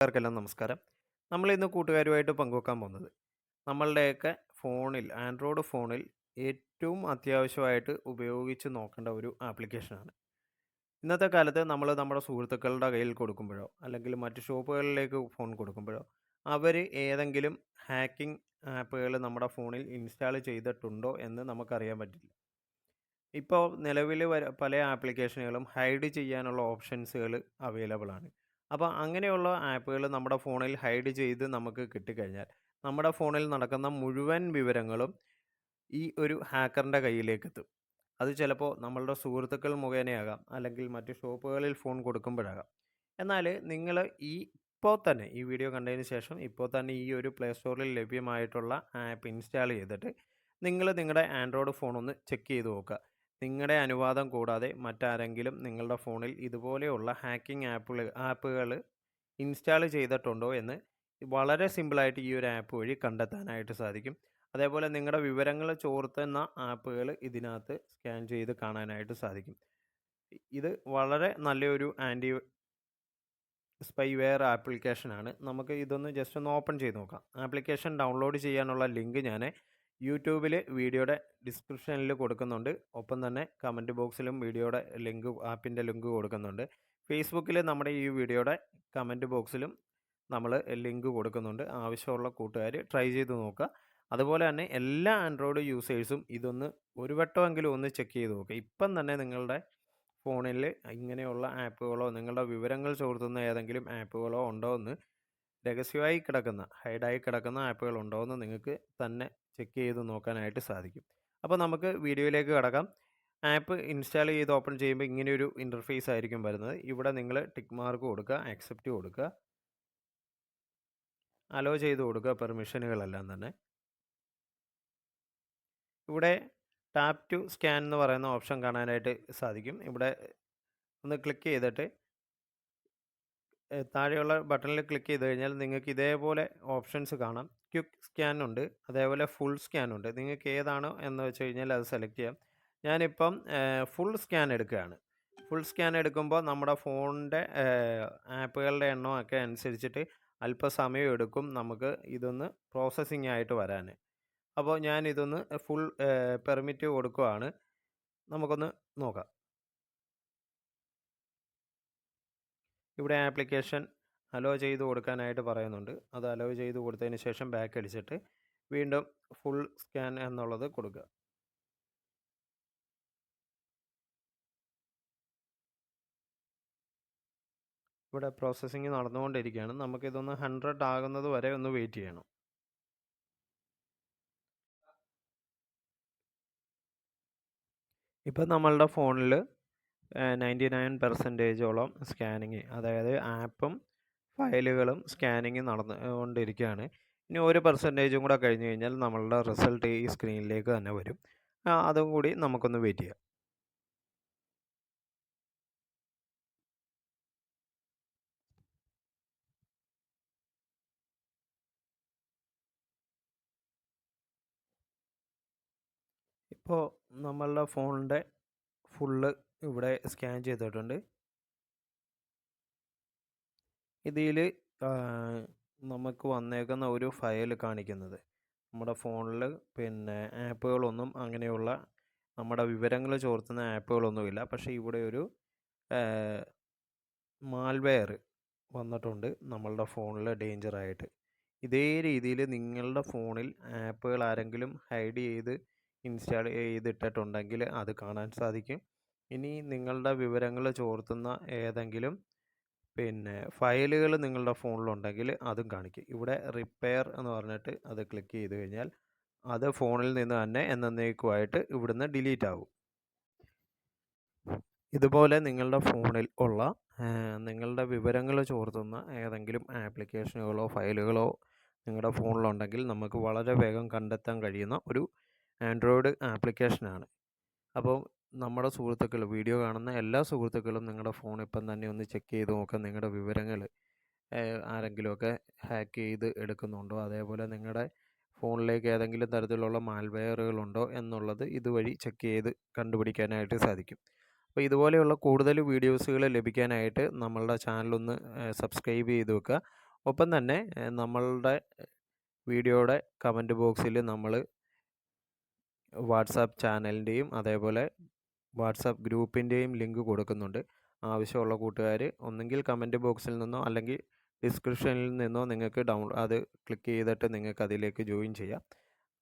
കൂട്ടുകാർക്കെല്ലാം നമസ്കാരം. നമ്മൾ ഇന്ന് കൂട്ടുകാരുമായിട്ട് പങ്കുവെക്കാൻ പോകുന്നത് നമ്മളുടെയൊക്കെ ഫോണിൽ ആൻഡ്രോയിഡ് ഫോണിൽ ഏറ്റവും അത്യാവശ്യമായിട്ട് ഉപയോഗിച്ച് നോക്കേണ്ട ഒരു ആപ്ലിക്കേഷനാണ്. ഇന്നത്തെ കാലത്ത് നമ്മൾ നമ്മുടെ സുഹൃത്തുക്കളുടെ കയ്യിൽ കൊടുക്കുമ്പോഴോ അല്ലെങ്കിൽ മറ്റ് ഷോപ്പുകളിലേക്ക് ഫോൺ കൊടുക്കുമ്പോഴോ അവർ ഏതെങ്കിലും ഹാക്കിംഗ് ആപ്പുകൾ നമ്മുടെ ഫോണിൽ ഇൻസ്റ്റാൾ ചെയ്തിട്ടുണ്ടോ എന്ന് നമുക്കറിയാൻ പറ്റില്ല. ഇപ്പോൾ നിലവിൽ പല ആപ്ലിക്കേഷനുകളും ഹൈഡ് ചെയ്യാനുള്ള ഓപ്ഷൻസുകൾ അവൈലബിൾ ആണ്. അപ്പോൾ അങ്ങനെയുള്ള ആപ്പുകൾ നമ്മുടെ ഫോണിൽ ഹൈഡ് ചെയ്ത് നമുക്ക് കിട്ടിക്കഴിഞ്ഞാൽ നമ്മുടെ ഫോണിൽ നടക്കുന്ന മുഴുവൻ വിവരങ്ങളും ഈ ഒരു ഹാക്കറിൻ്റെ കയ്യിലേക്ക് എത്തും. അത് ചിലപ്പോൾ നമ്മളുടെ സുഹൃത്തുക്കൾ മുഖേനയാകാം, അല്ലെങ്കിൽ മറ്റ് ഷോപ്പുകളിൽ ഫോൺ കൊടുക്കുമ്പോഴാകാം. എന്നാൽ നിങ്ങൾ ഇപ്പോൾ തന്നെ ഈ വീഡിയോ കണ്ടതിന് ശേഷം ഇപ്പോൾ തന്നെ ഈ ഒരു പ്ലേ സ്റ്റോറിൽ ലഭ്യമായിട്ടുള്ള ആപ്പ് ഇൻസ്റ്റാൾ ചെയ്തിട്ട് നിങ്ങളുടെ ആൻഡ്രോയിഡ് ഫോൺ ഒന്ന് ചെക്ക് ചെയ്ത് നോക്കുക. നിങ്ങളുടെ അനുവാദം കൂടാതെ മറ്റാരെങ്കിലും നിങ്ങളുടെ ഫോണിൽ ഇതുപോലെയുള്ള ഹാക്കിംഗ് ആപ്പുകൾ ഇൻസ്റ്റാൾ ചെയ്തിട്ടുണ്ടോ എന്ന് വളരെ സിമ്പിളായിട്ട് ഈ ഒരു ആപ്പ് വഴി കണ്ടെത്താനായിട്ട് സാധിക്കും. അതേപോലെ നിങ്ങളുടെ വിവരങ്ങൾ ചോർത്തുന്ന ആപ്പുകൾ ഇതിനകത്ത് സ്കാൻ ചെയ്ത് കാണാനായിട്ട് സാധിക്കും. ഇത് വളരെ നല്ലൊരു ആൻറ്റി സ്പൈവെയർ ആപ്ലിക്കേഷനാണ്. നമുക്ക് ഇതൊന്ന് ജസ്റ്റ് ഒന്ന് ഓപ്പൺ ചെയ്ത് നോക്കാം. ആപ്ലിക്കേഷൻ ഡൗൺലോഡ് ചെയ്യാനുള്ള ലിങ്ക് ഞാൻ യൂട്യൂബിൽ വീഡിയോയുടെ ഡിസ്ക്രിപ്ഷനിൽ കൊടുക്കുന്നുണ്ട്. ഒപ്പം തന്നെ കമൻറ്റ് ബോക്സിലും വീഡിയോയുടെ ആപ്പിൻ്റെ ലിങ്ക് കൊടുക്കുന്നുണ്ട്. ഫേസ്ബുക്കിൽ നമ്മുടെ ഈ വീഡിയോയുടെ കമൻറ്റ് ബോക്സിലും നമ്മൾ ലിങ്ക് കൊടുക്കുന്നുണ്ട്. ആവശ്യമുള്ള കൂട്ടുകാർ ട്രൈ ചെയ്ത് നോക്കുക. അതുപോലെ തന്നെ എല്ലാ ആൻഡ്രോയിഡ് യൂസേഴ്സും ഇതൊന്ന് ഒരു വട്ടമെങ്കിലും ഒന്ന് ചെക്ക് ചെയ്ത് നോക്കുക. ഇപ്പം തന്നെ നിങ്ങളുടെ ഫോണിൽ ഇങ്ങനെയുള്ള ആപ്പുകളോ നിങ്ങളുടെ വിവരങ്ങൾ ചോർത്തുന്ന ഏതെങ്കിലും ആപ്പുകളോ ഉണ്ടോ എന്ന് രഹസ്യമായി കിടക്കുന്ന ഹൈഡായി കിടക്കുന്ന ആപ്പുകൾ ഉണ്ടോ എന്ന് നിങ്ങൾക്ക് തന്നെ ചെക്ക് ചെയ്ത് നോക്കാനായിട്ട് സാധിക്കും. അപ്പോൾ നമുക്ക് വീഡിയോയിലേക്ക് കടക്കാം. ആപ്പ് ഇൻസ്റ്റാൾ ചെയ്ത് ഓപ്പൺ ചെയ്യുമ്പോൾ ഇങ്ങനെയൊരു ഇൻ്റർഫേസ് ആയിരിക്കും വരുന്നത്. ഇവിടെ നിങ്ങൾ ടിക്ക് മാർക്ക് കൊടുക്കുക, ആക്സെപ്റ്റ് കൊടുക്കുക, അലോ ചെയ്ത് കൊടുക്കുക പെർമിഷനുകളെല്ലാം തന്നെ. ഇവിടെ ടാപ്പ് ടു സ്കാൻ എന്ന് പറയുന്ന ഓപ്ഷൻ കാണാനായിട്ട് സാധിക്കും. ഇവിടെ ഒന്ന് ക്ലിക്ക് ചെയ്തിട്ട് താഴെയുള്ള ബട്ടണിൽ ക്ലിക്ക് ചെയ്ത് കഴിഞ്ഞാൽ നിങ്ങൾക്ക് ഇതേപോലെ ഓപ്ഷൻസ് കാണാം. ക്വിക്ക് സ്കാൻ ഉണ്ട്, അതേപോലെ ഫുൾ സ്കാൻ ഉണ്ട്. നിങ്ങൾക്ക് ഏതാണോ എന്ന് വെച്ച് കഴിഞ്ഞാൽ അത് സെലക്ട് ചെയ്യാം. ഞാനിപ്പം ഫുൾ സ്കാൻ എടുക്കുകയാണ്. ഫുൾ സ്കാൻ എടുക്കുമ്പോൾ നമ്മുടെ ഫോണിൻ്റെ ആപ്പുകളുടെ എണ്ണമൊക്കെ അനുസരിച്ചിട്ട് അല്പസമയം എടുക്കും നമുക്ക് ഇതൊന്ന് പ്രോസസ്സിംഗ് ആയിട്ട് വരാൻ. അപ്പോൾ ഞാൻ ഇതൊന്ന് ഫുൾ പെർമിറ്റ് കൊടുക്കുകയാണ്. നമുക്കൊന്ന് നോക്കാം. ഇവിടെ ആപ്ലിക്കേഷൻ അലോ ചെയ്ത് കൊടുക്കാനായിട്ട് പറയുന്നുണ്ട്. അത് അലോ ചെയ്ത് കൊടുത്തതിന് ശേഷം ബാക്ക് അടിച്ചിട്ട് വീണ്ടും ഫുൾ സ്കാൻ എന്നുള്ളത് കൊടുക്കുക. ഇവിടെ പ്രോസസ്സിങ് നടന്നുകൊണ്ടിരിക്കുകയാണ്. നമുക്കിതൊന്ന് 100 ആകുന്നത് വരെ ഒന്ന് വെയിറ്റ് ചെയ്യണം. ഇപ്പം നമ്മളുടെ ഫോണിൽ 99% സ്കാനിങ്, അതായത് ആപ്പും ഫയലുകളും സ്കാനിങ് നടന്നുകൊണ്ടിരിക്കുകയാണ്. ഇനി 1% കൂടെ കഴിഞ്ഞ് കഴിഞ്ഞാൽ നമ്മളുടെ റിസൾട്ട് ഈ സ്ക്രീനിലേക്ക് തന്നെ വരും. അതും കൂടി നമുക്കൊന്ന് വെയിറ്റ് ചെയ്യാം. ഇപ്പോൾ നമ്മളുടെ ഫോണിൻ്റെ ഫുള്ള് ഇവിടെ സ്കാൻ ചെയ്തിട്ടുണ്ട്. ഇതിൽ നമുക്ക് വന്നേക്കുന്ന ഒരു ഫയൽ കാണിക്കുന്നത് നമ്മുടെ ഫോണിൽ പിന്നെ ആപ്പുകളൊന്നും അങ്ങനെയുള്ള നമ്മുടെ വിവരങ്ങൾ ചോർത്തുന്ന ആപ്പുകളൊന്നുമില്ല. പക്ഷേ ഇവിടെ ഒരു മാൽവെയർ വന്നിട്ടുണ്ട് നമ്മളുടെ ഫോണിൽ ഡേഞ്ചറായിട്ട്. ഇതേ രീതിയിൽ നിങ്ങളുടെ ഫോണിൽ ആപ്പുകൾ ആരെങ്കിലും ഹൈഡ് ചെയ്ത് ഇൻസ്റ്റാൾ ചെയ്തിട്ടിട്ടുണ്ടെങ്കിൽ അത് കാണാൻ സാധിക്കും. ഇനി നിങ്ങളുടെ വിവരങ്ങൾ ചോർത്തുന്ന ഏതെങ്കിലും ഫയലുകൾ നിങ്ങളുടെ ഫോണിലുണ്ടെങ്കിൽ അതും കാണിക്കും. ഇവിടെ റിപ്പയർ എന്ന് പറഞ്ഞിട്ട് അത് ക്ലിക്ക് ചെയ്ത് കഴിഞ്ഞാൽ അത് ഫോണിൽ നിന്ന് തന്നെ എന്നേക്കുമായിട്ട് ഇവിടുന്ന് ഡിലീറ്റ് ആകും. ഇതുപോലെ നിങ്ങളുടെ ഫോണിൽ ഉള്ള നിങ്ങളുടെ വിവരങ്ങൾ ചോർത്തുന്ന ഏതെങ്കിലും ആപ്ലിക്കേഷനുകളോ ഫയലുകളോ നിങ്ങളുടെ ഫോണിലുണ്ടെങ്കിൽ നമുക്ക് വളരെ വേഗം കണ്ടെത്താൻ കഴിയുന്ന ഒരു ആൻഡ്രോയിഡ് ആപ്ലിക്കേഷനാണ്. അപ്പോൾ നമ്മുടെ സുഹൃത്തുക്കൾ, വീഡിയോ കാണുന്ന എല്ലാ സുഹൃത്തുക്കളും നിങ്ങളുടെ ഫോൺ ഇപ്പം തന്നെ ഒന്ന് ചെക്ക് ചെയ്ത് നോക്കുക. നിങ്ങളുടെ വിവരങ്ങൾ ആരെങ്കിലുമൊക്കെ ഹാക്ക് ചെയ്ത് എടുക്കുന്നുണ്ടോ, അതേപോലെ നിങ്ങളുടെ ഫോണിലേക്ക് ഏതെങ്കിലും തരത്തിലുള്ള മാൽവെയറുകളുണ്ടോ എന്നുള്ളത് ഇതുവഴി ചെക്ക് ചെയ്ത് കണ്ടുപിടിക്കാനായിട്ട് സാധിക്കും. അപ്പോൾ ഇതുപോലെയുള്ള കൂടുതൽ വീഡിയോസുകൾ ലഭിക്കാനായിട്ട് നമ്മളുടെ ചാനലൊന്ന് സബ്സ്ക്രൈബ് ചെയ്ത് വെക്കുക. ഒപ്പം തന്നെ നമ്മളുടെ വീഡിയോയുടെ കമൻറ്റ് ബോക്സിൽ നമ്മൾ വാട്സാപ്പ് ചാനലിൻ്റെയും അതേപോലെ വാട്സാപ്പ് ഗ്രൂപ്പിൻ്റെയും ലിങ്ക് കൊടുക്കുന്നുണ്ട്. ആവശ്യമുള്ള കൂട്ടുകാർ ഒന്നെങ്കിൽ കമൻറ്റ് ബോക്സിൽ നിന്നോ അല്ലെങ്കിൽ ഡിസ്ക്രിപ്ഷനിൽ നിന്നോ നിങ്ങൾക്ക് അത് ക്ലിക്ക് ചെയ്തിട്ട് നിങ്ങൾക്ക് അതിലേക്ക് ജോയിൻ ചെയ്യാം.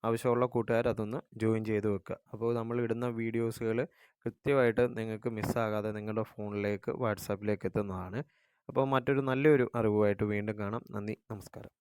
ആവശ്യമുള്ള കൂട്ടുകാർ അതൊന്ന് ജോയിൻ ചെയ്ത് വെക്കുക. അപ്പോൾ നമ്മൾ ഇടുന്ന വീഡിയോസുകൾ കൃത്യമായിട്ട് നിങ്ങൾക്ക് മിസ്സാകാതെ നിങ്ങളുടെ ഫോണിലേക്ക് വാട്സാപ്പിലേക്ക് എത്തുന്നതാണ്. അപ്പോൾ മറ്റൊരു നല്ലൊരു അറിവുമായിട്ട് വീണ്ടും കാണാം. നന്ദി, നമസ്കാരം.